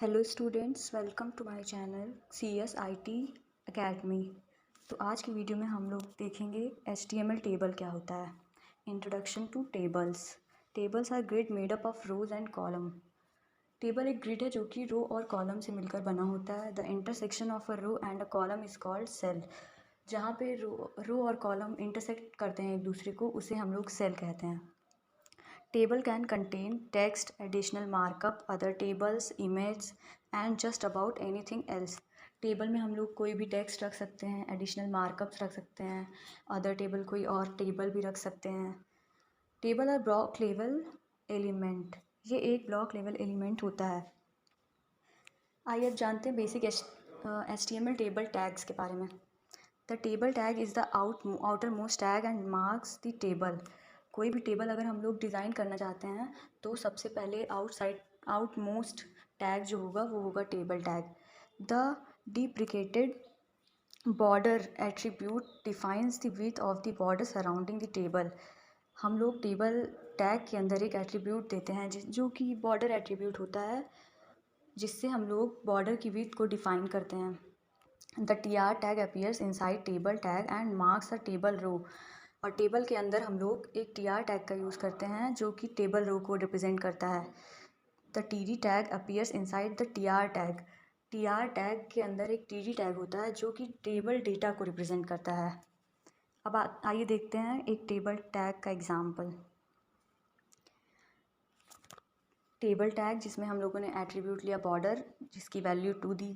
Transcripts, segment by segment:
Hello students, welcome to my channel CSIT academy. तो आज की वीडियो में हम लोग देखेंगे HTML टेबल क्या होता है। Introduction to tables. Tables are grid made up of rows and column. Table एक ग्रिड है जो कि रो और कॉलम से मिलकर बना होता है। The intersection of a row and a column is called cell. जहाँ पे रो और कॉलम इंटरसेक्ट करते हैं एक दूसरे को, उसे हम लोग सेल कहते हैं। Table can contain text, additional markup, other tables, images and just about anything else. Table में हम लोग कोई भी टेक्स्ट रख सकते हैं, एडिशनल मार्कअप्स रख सकते हैं, अदर टेबल कोई और टेबल भी रख सकते हैं। टेबल और ब्लॉक लेवल एलिमेंट, ये एक ब्लॉक लेवल एलिमेंट होता है। आइए अब जानते हैं बेसिक HTML टेबल टैग्स के बारे में। The table tag is the outer most tag and marks the table. कोई भी टेबल अगर हम लोग डिज़ाइन करना चाहते हैं तो सबसे पहले आउट मोस्ट टैग जो होगा वो होगा table tag. The deprecated border attribute defines the width of the border surrounding the table. हम लोग टेबल टैग के अंदर एक एट्रीब्यूट देते हैं जो कि बॉर्डर एट्रीब्यूट होता है, जिससे हम लोग बॉर्डर की विड्थ को डिफाइन करते हैं। The TR tag appears inside table tag and marks a table row. और टेबल के अंदर हम लोग एक TR टैग का यूज़ करते हैं जो कि टेबल रो को रिप्रेजेंट करता है। The TD tag appears inside the TR tag. TR tag के अंदर एक TD टैग होता है जो कि टेबल डेटा को रिप्रेजेंट करता है। अब आइए देखते हैं एक टेबल टैग का एग्जाम्पल। टेबल टैग जिसमें हम लोगों ने एट्रीब्यूट लिया बॉर्डर, जिसकी वैल्यू 2 दी।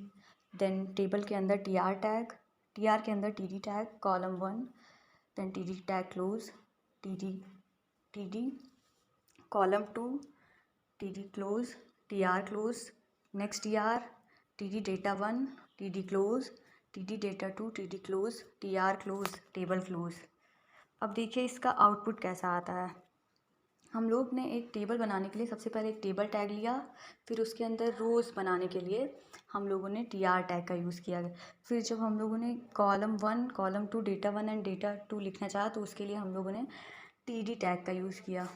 देन टेबल के अंदर TR टैग, TR के अंदर TD tag column 1, then TD tag close, TD column 2, TD close, TR close, next TD data 1, TD close, TD data 2, TD close, TR close, table close. अब देखिए इसका output कैसा आता है। हम लोग ने एक टेबल बनाने के लिए सबसे पहले एक टेबल टैग लिया, फिर उसके अंदर रोज़ बनाने के लिए हम लोगों ने TR टैग का यूज़ किया। फिर जब हम लोगों ने column 1, column 2, data 1 and data 2 लिखना चाहा तो उसके लिए हम लोगों ने TD टैग का यूज़ किया।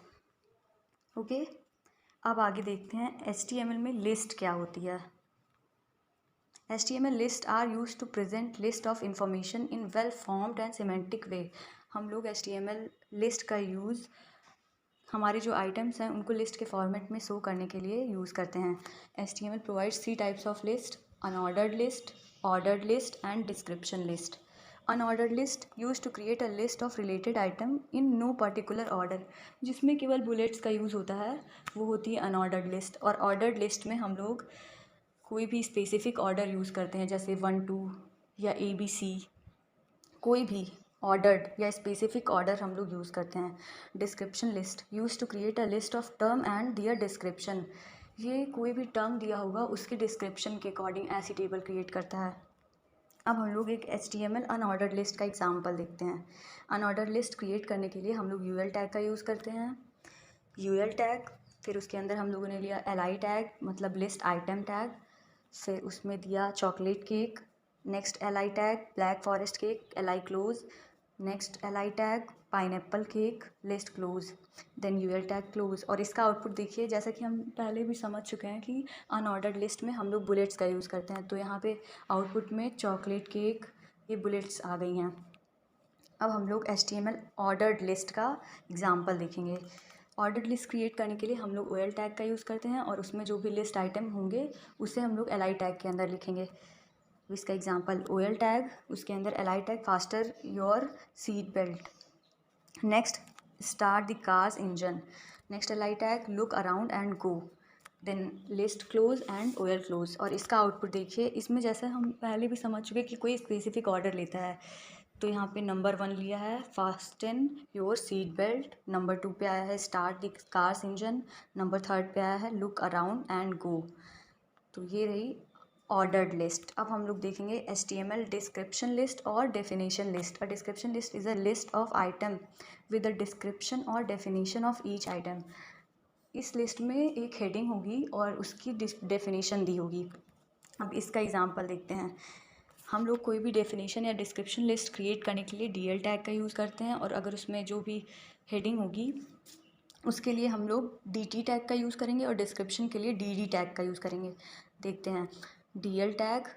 ओके, अब आगे देखते हैं HTML में लिस्ट क्या होती है। HTML list are use to present list of information in well formed and semantic way. हम लोग HTML लिस्ट का यूज़ हमारे जो आइटम्स हैं उनको लिस्ट के फॉर्मेट में शो करने के लिए यूज़ करते हैं। HTML provides 3 types of list: unordered list, ordered list and description list. Unordered list use to create a list of related item in no particular order. जिसमें केवल बुलेट्स का यूज़ होता है वो होती है अनऑर्डर्ड लिस्ट। और ऑर्डर्ड लिस्ट में हम लोग कोई भी स्पेसिफिक ऑर्डर यूज़ करते हैं, जैसे 1 2 या ABC, कोई भी ऑर्डर्ड या स्पेसिफिक ऑर्डर हम लोग यूज़ करते हैं। Description list use to create a list of term and their description. ये कोई भी टर्म दिया होगा उसके डिस्क्रिप्शन के अकॉर्डिंग ऐसी टेबल क्रिएट करता है। अब हम लोग एक HTML अनऑर्डर्ड लिस्ट का एग्जांपल देखते हैं। अनऑर्डर्ड लिस्ट क्रिएट करने के लिए हम लोग UL टैग का यूज़ करते हैं। UL टैग, फिर उसके अंदर हम लोगों ने लिया LI टैग मतलब लिस्ट आइटम टैग, फिर उसमें दिया chocolate cake. Next LI tag black forest cake, LI close. Next LI tag pineapple cake, list close. Then UL tag close. और इसका आउटपुट देखिए, जैसा कि हम पहले भी समझ चुके हैं कि अनऑर्डर्ड लिस्ट में हम लोग बुलेट्स का यूज़ करते हैं, तो यहाँ पे आउटपुट में चॉकलेट केक ये बुलेट्स आ गई हैं। अब हम लोग HTML ऑर्डर्ड लिस्ट का एग्जाम्पल देखेंगे। ऑर्डर्ड लिस्ट क्रिएट करने के लिए हम लोग OL टैग का यूज़ करते हैं और उसमें जो भी लिस्ट आइटम होंगे उसे हम लोग LI टैग के अंदर लिखेंगे। इसका एग्जांपल OL टैग, उसके अंदर LI tag faster your seat belt. Next start the car's engine. Next LI tag look around and go. Then list close and OL close. और इसका आउटपुट देखिए, इसमें जैसे हम पहले भी समझ चुके कि कोई स्पेसिफिक ऑर्डर लेता है, तो यहाँ पे नंबर 1 लिया है fasten your seat belt, number 2 पे आया है start the car's engine, number 3 पे आया है लुक अराउंड एंड गो। तो ये रही ऑर्डर्ड लिस्ट। अब हम लोग देखेंगे HTML डिस्क्रिप्शन लिस्ट और definition list. A description list is a list of item with a description और डेफिनेशन ऑफ ईच आइटम। इस लिस्ट में एक हेडिंग होगी और उसकी डेफिनेशन दी होगी। अब इसका एग्जांपल देखते हैं। हम लोग कोई भी डेफिनेशन या डिस्क्रिप्शन लिस्ट क्रिएट करने के लिए DL टैग का यूज़ करते हैं, और अगर उसमें जो भी हेडिंग होगी उसके लिए हम लोग dt टैग का यूज़ करेंगे और डिस्क्रिप्शन के लिए dd टैग का यूज़ करेंगे। देखते हैं, dl टैग,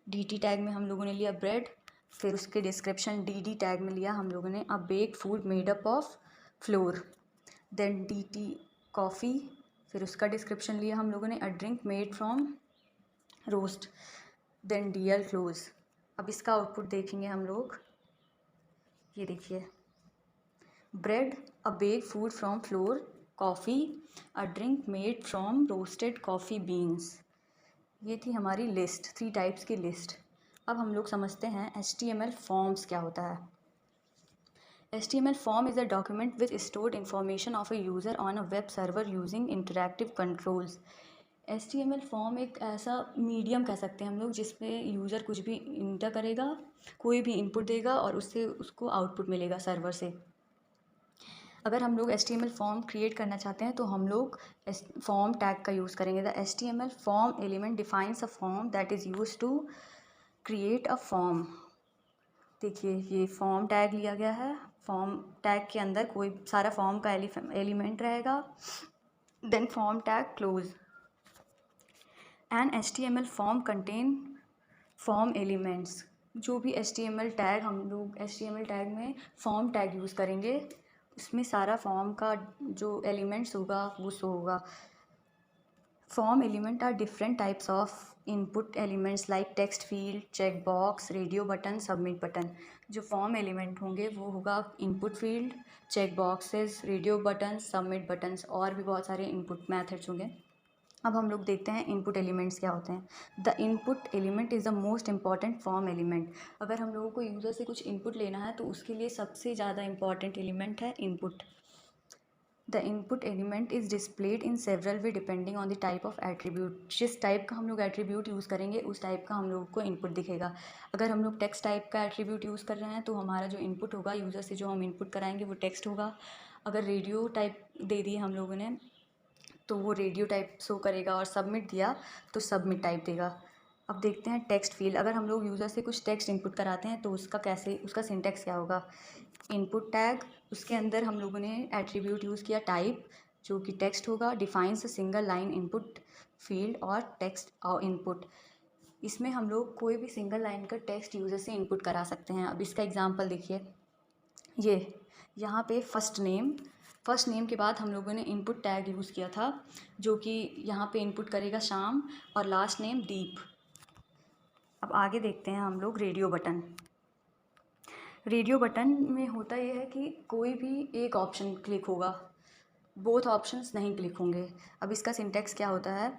dt टैग में हम लोगों ने लिया ब्रेड, फिर उसके डिस्क्रिप्शन dd टैग में लिया हम लोगों ने a baked food made up of flour. Then dt coffee, फिर उसका डिस्क्रिप्शन लिया हम लोगों ने a drink made from roast. Then dl close. अब इसका आउटपुट देखेंगे हम लोग, ये देखिए, bread, a baked food from flour, coffee, a drink made from roasted coffee beans. ये थी हमारी लिस्ट, 3 टाइप्स की लिस्ट। अब हम लोग समझते हैं HTML फॉर्म्स क्या होता है। HTML form is a document which stored information of a user on a web server using interactive controls. HTML form एक ऐसा मीडियम कह सकते हैं हम लोग जिसमें यूज़र कुछ भी इंटर करेगा, कोई भी इनपुट देगा और उससे उसको आउटपुट मिलेगा सर्वर से। अगर हम लोग HTML फॉर्म क्रिएट करना चाहते हैं तो हम लोग फॉर्म टैग का यूज़ करेंगे। The HTML form element defines a form that is use to create a form. देखिए, ये फॉर्म टैग लिया गया है, फॉर्म टैग के अंदर कोई सारा फॉर्म का एलिमेंट रहेगा। Then form tag close. An HTML form contain form elements. जो भी HTML टैग हम लोग HTML टैग में फॉर्म टैग यूज़ करेंगे उसमें सारा फॉर्म का जो एलिमेंट्स होगा वो शो होगा। Form element are different types of input elements like text field, check box, radio button, submit button. जो फॉर्म एलिमेंट होंगे वो होगा input field, check boxes, radio button, submit buttons, और भी बहुत सारे इनपुट मैथड्स होंगे। अब हम लोग देखते हैं इनपुट एलिमेंट्स क्या होते हैं। The input element is the most important form element. अगर हम लोगों को यूज़र से कुछ इनपुट लेना है तो उसके लिए सबसे ज़्यादा इंपॉर्टेंट एलिमेंट है input. The input element is displayed in several way depending on the type of attribute. जिस टाइप का हम लोग एट्रीब्यूट यूज़ करेंगे उस टाइप का हम लोग को इनपुट दिखेगा। अगर हम लोग टेक्स्ट टाइप का एट्रीब्यूट यूज़ कर रहे हैं तो हमारा जो इनपुट होगा यूज़र से जो हम इनपुट कराएंगे वो टेक्स्ट होगा। अगर रेडियो टाइप दे दिए हम लोगों ने तो वो रेडियो टाइप शो करेगा, और सबमिट दिया तो सबमिट टाइप देगा। अब देखते हैं टेक्स्ट फील्ड। अगर हम लोग यूज़र से कुछ टेक्स्ट इनपुट कराते हैं तो उसका सिंटेक्स क्या होगा। इनपुट टैग, उसके अंदर हम लोगों ने एट्रीब्यूट यूज़ किया टाइप जो कि टेक्स्ट होगा। Defines a single line input field और टेक्स्ट और इनपुट। इसमें हम लोग कोई भी सिंगल लाइन का टेक्स्ट यूज़र से इनपुट करा सकते हैं। अब इसका एग्जांपल देखिए, ये यहाँ पे फर्स्ट नेम के बाद हम लोगों ने इनपुट टैग यूज़ किया था जो कि यहाँ पे इनपुट करेगा शाम, और लास्ट नेम दीप। अब आगे देखते हैं हम लोग रेडियो बटन। रेडियो बटन में होता ये है कि कोई भी एक ऑप्शन क्लिक होगा, बोथ ऑप्शंस नहीं क्लिक होंगे। अब इसका सिंटेक्स क्या होता है।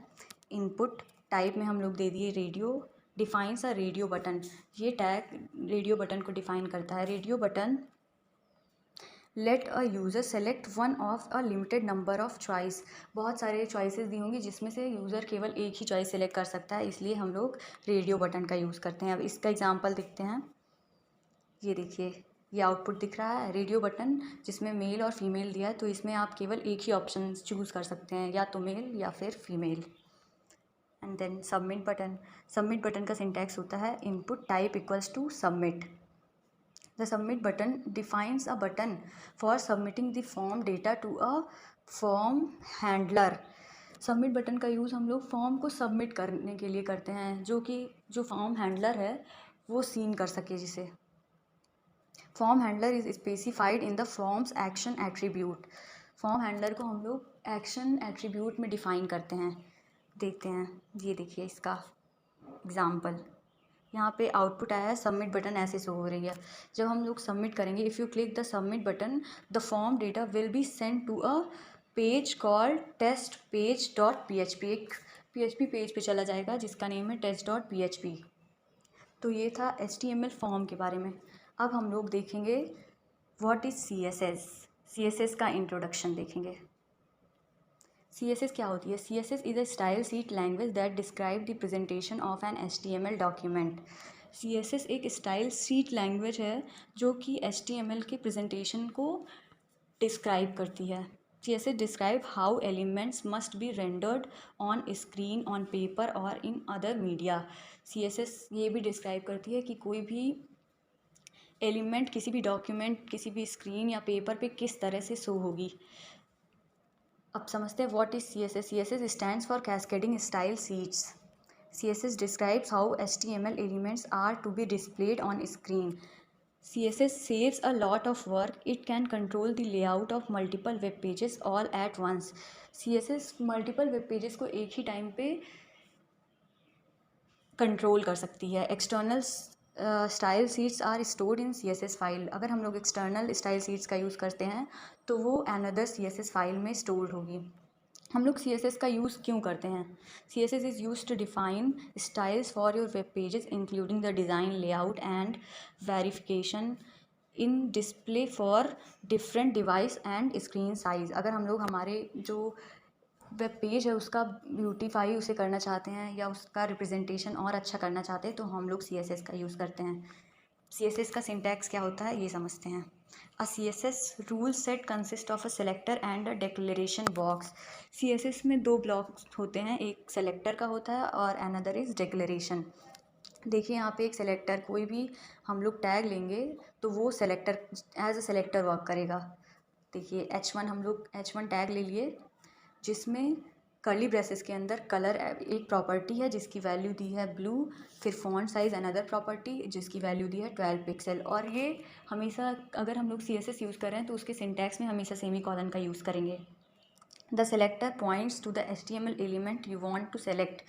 इनपुट टाइप में हम लोग दे दिए radio, defines a radio button. ये टैग रेडियो बटन को डिफाइन करता है। Radio button let a user select one of a limited number of choice. बहुत सारे चॉइसेस दी होंगी जिसमें से यूज़र केवल एक ही चॉइस सेलेक्ट कर सकता है, इसलिए हम लोग रेडियो बटन का यूज़ करते हैं। अब इसका एग्जांपल देखते हैं। ये देखिए, ये आउटपुट दिख रहा है रेडियो बटन जिसमें मेल और फीमेल दिया है, तो इसमें आप केवल एक ही ऑप्शन चूज़ कर सकते हैं, या तो मेल या फिर female. And then submit button. Submit button का सिंटैक्स होता है input type equals to submit. The submit button defines a button for submitting the form data to a form handler. Submit button का use हम लोग form को submit करने के लिए करते हैं, जो कि जो फॉर्म हैंडलर है वो सीन कर सके जिसे। Form handler is specified in the forms action attribute. Form handler को हम लोग एक्शन एट्रीब्यूट में डिफाइन करते हैं। देखते हैं, ये देखिए इसका एग्जाम्पल। यहाँ पे आउटपुट आया है, सबमिट बटन ऐसे शो हो रही है। जब हम लोग सबमिट करेंगे, if you click the submit button the form data will be send to a page called test page dot PHP। एक PHP पेज पे चला जाएगा जिसका नेम है test.php। तो ये था HTML फॉर्म के बारे में। अब हम लोग देखेंगे व्हाट इज़ CSS। CSS का इंट्रोडक्शन देखेंगे। CSS क्या होती है। CSS is a style sheet language that describe the presentation of an HTML document. CSS एक स्टाइल शीट लैंग्वेज है जो कि HTML के प्रेजेंटेशन को डिस्क्राइब करती है। CSS describe how elements must be rendered on screen, on paper और in other media. CSS ये भी डिस्क्राइब करती है कि कोई भी एलिमेंट किसी भी डॉक्यूमेंट, किसी भी स्क्रीन या पेपर पे किस तरह से शो होगी। अब समझते हैं what is CSS. CSS stands for Cascading Style Sheets. CSS describes how HTML elements are to be displayed on screen. CSS saves a lot of work. It can control the layout of multiple web pages all at once. CSS multiple web pages को एक ही time पे control कर सकती है. External style sheets are stored in CSS file. अगर हम लोग एक्सटर्नल स्टाइल शीट्स का यूज़ करते हैं तो वो अनदर CSS फाइल में स्टोर्ड होगी. हम लोग CSS का यूज़ क्यों करते हैं? CSS is use to define styles for your web pages including the design, layout and verification in display for different device and screen size. अगर हम लोग हमारे जो वेब पेज है उसका ब्यूटीफाई उसे करना चाहते हैं या उसका रिप्रेजेंटेशन और अच्छा करना चाहते हैं तो हम लोग CSS का यूज़ करते हैं. CSS का सिंटैक्स क्या होता है ये समझते हैं. A CSS rule set consists of a selector and a declaration box. CSS में दो ब्लॉक्स होते हैं, एक सेलेक्टर का होता है और अनदर इज़ डिक्लेरेशन. देखिए यहाँ पे एक सेलेक्टर, कोई भी हम लोग टैग लेंगे तो वो selector as a selector work करेगा. देखिए H1 हम लोग H1 टैग ले लिए जिसमें कर्ली ब्रेसेस के अंदर कलर एक प्रॉपर्टी है जिसकी वैल्यू दी है ब्लू, फिर फॉन्ट साइज़ अनदर प्रॉपर्टी जिसकी वैल्यू दी है 12 पिक्सल. और ये हमेशा अगर हम लोग CSS यूज़ कर रहे हैं तो उसके सिंटैक्स में हमेशा सेमी कॉलन का यूज़ करेंगे. The selector points to the HTML element you want to select.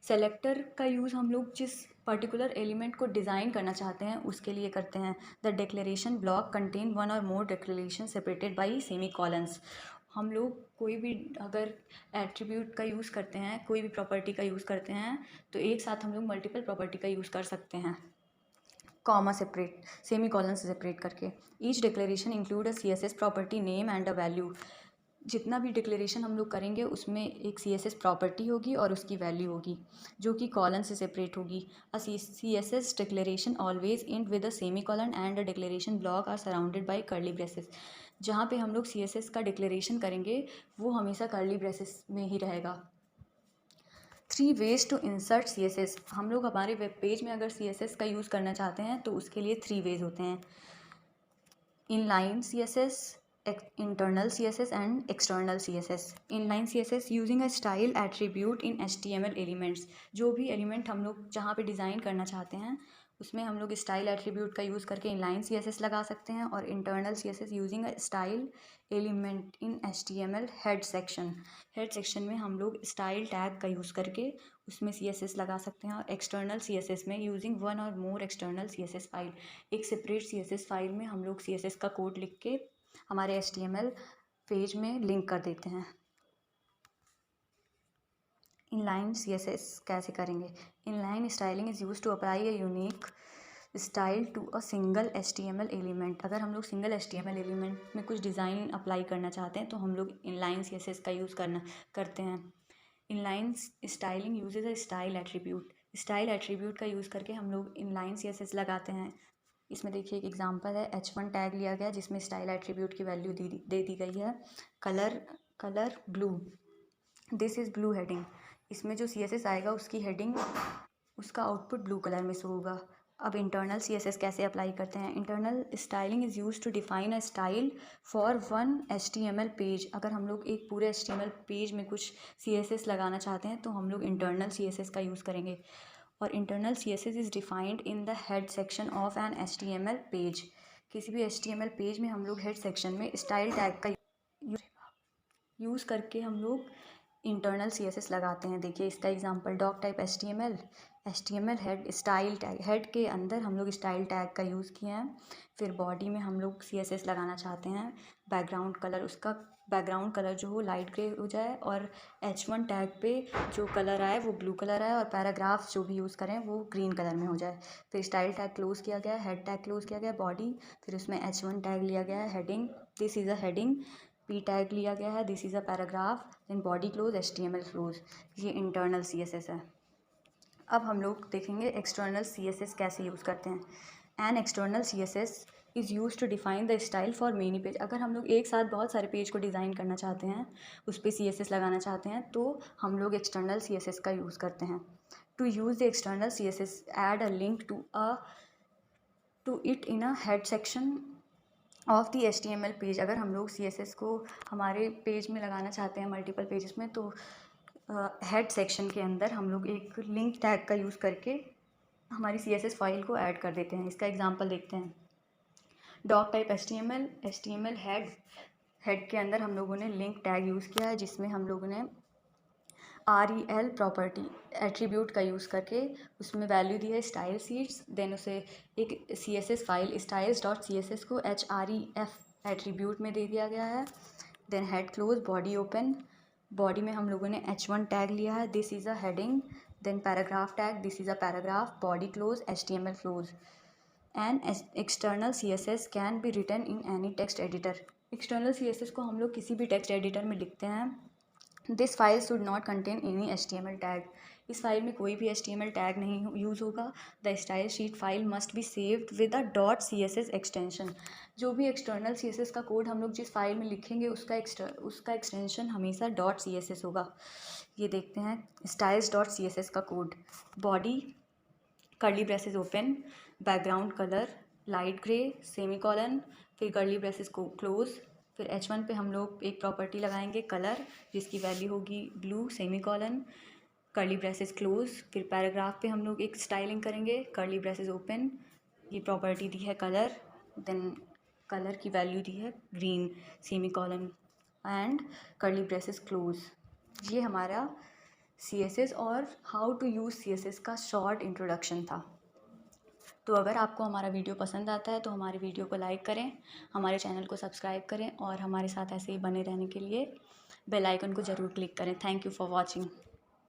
Selector का यूज़ हम लोग जिस पर्टिकुलर एलिमेंट को डिज़ाइन करना चाहते हैं उसके लिए करते हैं. The declaration block contain one और more declaration separated by semicolons. हम लोग कोई भी अगर एट्रीब्यूट का यूज़ करते हैं, कोई भी प्रॉपर्टी का यूज़ करते हैं तो एक साथ हम लोग मल्टीपल प्रॉपर्टी का यूज़ कर सकते हैं कॉमा सेपरेट, सेमी कॉलन से सेपरेट करके. Each declaration include a CSS property name and a value. जितना भी डिक्लेरेशन हम लोग करेंगे उसमें एक CSS प्रॉपर्टी होगी और उसकी वैल्यू होगी जो कि कॉलन से सेपरेट होगी. A CSS declaration always end with a semicolon and a declaration block are surrounded by curly braces. जहाँ पे हम लोग CSS का डिक्लेरेशन करेंगे वो हमेशा कर्ली ब्रेसेस में ही रहेगा. 3 ways टू इंसर्ट CSS. हम लोग हमारे वेब पेज में अगर CSS का यूज़ करना चाहते हैं तो उसके लिए 3 ways होते हैं. Inline CSS, internal CSS and external CSS. Inline CSS using a style attribute in HTML elements. जो भी एलिमेंट हम लोग जहाँ पे डिज़ाइन करना चाहते हैं उसमें हम लोग स्टाइल एट्रीब्यूट का यूज़ करके इनलाइन CSS लगा सकते हैं. और internal CSS using a style element in HTML head section. Head section में हम लोग स्टाइल टैग का यूज़ करके उसमें CSS लगा सकते हैं. और एक्सटर्नल CSS में यूजिंग वन और मोर एक्सटर्नल CSS फाइल. एक सेपरेट CSS फाइल में हम लोग CSS का कोड लिख के हमारे HTML पेज में लिंक कर देते हैं. इनलाइन CSS कैसे करेंगे? Inline styling is use to apply a unique style to a single HTML element. अगर हम लोग सिंगल HTML एलिमेंट में कुछ डिज़ाइन अप्लाई करना चाहते हैं तो हम लोग इनलाइन CSS का यूज़ करते हैं. Inline styling usage a style attribute. Style attribute का यूज़ करके हम लोग इनलाइन CSS लगाते हैं. इसमें देखिए एक एग्जांपल है, H1 टैग लिया गया जिसमें स्टाइल एट्रीब्यूट की वैल्यू दे दी गई है colour blue. This is blue heading. इसमें जो CSS आएगा उसकी हेडिंग, उसका आउटपुट ब्लू कलर में शो होगा. अब इंटरनल CSS कैसे अप्लाई करते हैं? Internal styling is use to define a style for one HTML page. अगर हम लोग एक पूरे HTML पेज में कुछ CSS लगाना चाहते हैं तो हम लोग इंटरनल CSS का यूज़ करेंगे. और internal CSS is defined in the head section of an HTML page. किसी भी HTML पेज में हम लोग हेड सेक्शन में स्टाइल टैग का यूज़ करके हम लोग इंटरनल CSS लगाते हैं. देखिए इसका example doctype HTML head style tag. Head के अंदर हम लोग स्टाइल टैग का यूज़ किए हैं. फिर बॉडी में हम लोग CSS लगाना चाहते हैं. बैकग्राउंड कलर, उसका बैकग्राउंड कलर जो हो लाइट ग्रे हो जाए और H1 टैग पे जो कलर आए वो ब्लू कलर आए और पैराग्राफ जो भी यूज़ करें वो ग्रीन कलर में हो जाए. फिर स्टाइल टैग क्लोज़ किया गया, हेड टैग क्लोज़ किया गया, बॉडी, फिर उसमें H1 टैग लिया गया है heading, this is a heading. P tag लिया गया है, this is a paragraph, then body close, HTML close. ये इंटरनल CSS है. अब हम लोग देखेंगे एक्सटर्नल CSS कैसे यूज़ करते हैं. An external CSS is use to define the style for many page. अगर हम लोग एक साथ बहुत सारे पेज को डिज़ाइन करना चाहते हैं, उस पर CSS लगाना चाहते हैं तो हम लोग एक्सटर्नल CSS का यूज़ करते हैं. To use the external CSS, add a link to it in a head section of the HTML page. अगर हम लोग CSS को हमारे पेज में लगाना चाहते हैं मल्टीपल पेजेस में, तो हेड सेक्शन के अंदर हम लोग एक लिंक टैग का यूज़ करके हमारी CSS फाइल को ऐड कर देते हैं। इसका एग्जांपल देखते हैं। डॉक टाइप HTML हेड के अंदर हम लोगों ने लिंक टैग यूज़ किया है, जिसमें हम लोगों ने REL प्रॉपर्टी एट्रीब्यूट का यूज़ करके उसमें वैल्यू दी है स्टाइल शीट्स। देन उसे एक CSS फाइल styles.css को href एट्रीब्यूट में दे दिया गया है। Then head close, body open. Body में हम लोगों ने H1 टैग लिया है, this is a heading. Then paragraph tag, this is a paragraph. Body close, HTML close. And external CSS can be written in any text editor. External CSS को हम लोग किसी भी टेक्स्ट एडिटर में लिखते हैं। This file should not contain any HTML tag. इस file में कोई भी HTML टैग नहीं यूज़ होगा। The style sheet file must be saved with a .css extension. जो भी एक्सटर्नल CSS का कोड हम लोग जिस फाइल में लिखेंगे उसका एक्सटेंशन हमेशा .css होगा। ये देखते हैं styles.css का code. Body curly braces open, background colour light grey, semicolon, फिर कर्ली ब्रेसेस को क्लोज। फिर H1 पे हम लोग एक प्रॉपर्टी लगाएंगे कलर, जिसकी वैल्यू होगी blue, semicolon, curly braces close. फिर पैराग्राफ पे हम लोग एक स्टाइलिंग करेंगे, कर्ली ब्रेसेस ओपन, ये प्रॉपर्टी दी है कलर। देन कलर की वैल्यू दी है green, semicolon and curly braces close. ये हमारा CSS और हाउ टू यूज़ CSS का शॉर्ट इंट्रोडक्शन था। तो अगर आपको हमारा वीडियो पसंद आता है तो हमारे वीडियो को लाइक करें, हमारे चैनल को सब्सक्राइब करें और हमारे साथ ऐसे ही बने रहने के लिए बेल आइकन को ज़रूर क्लिक करें। Thank you for watching.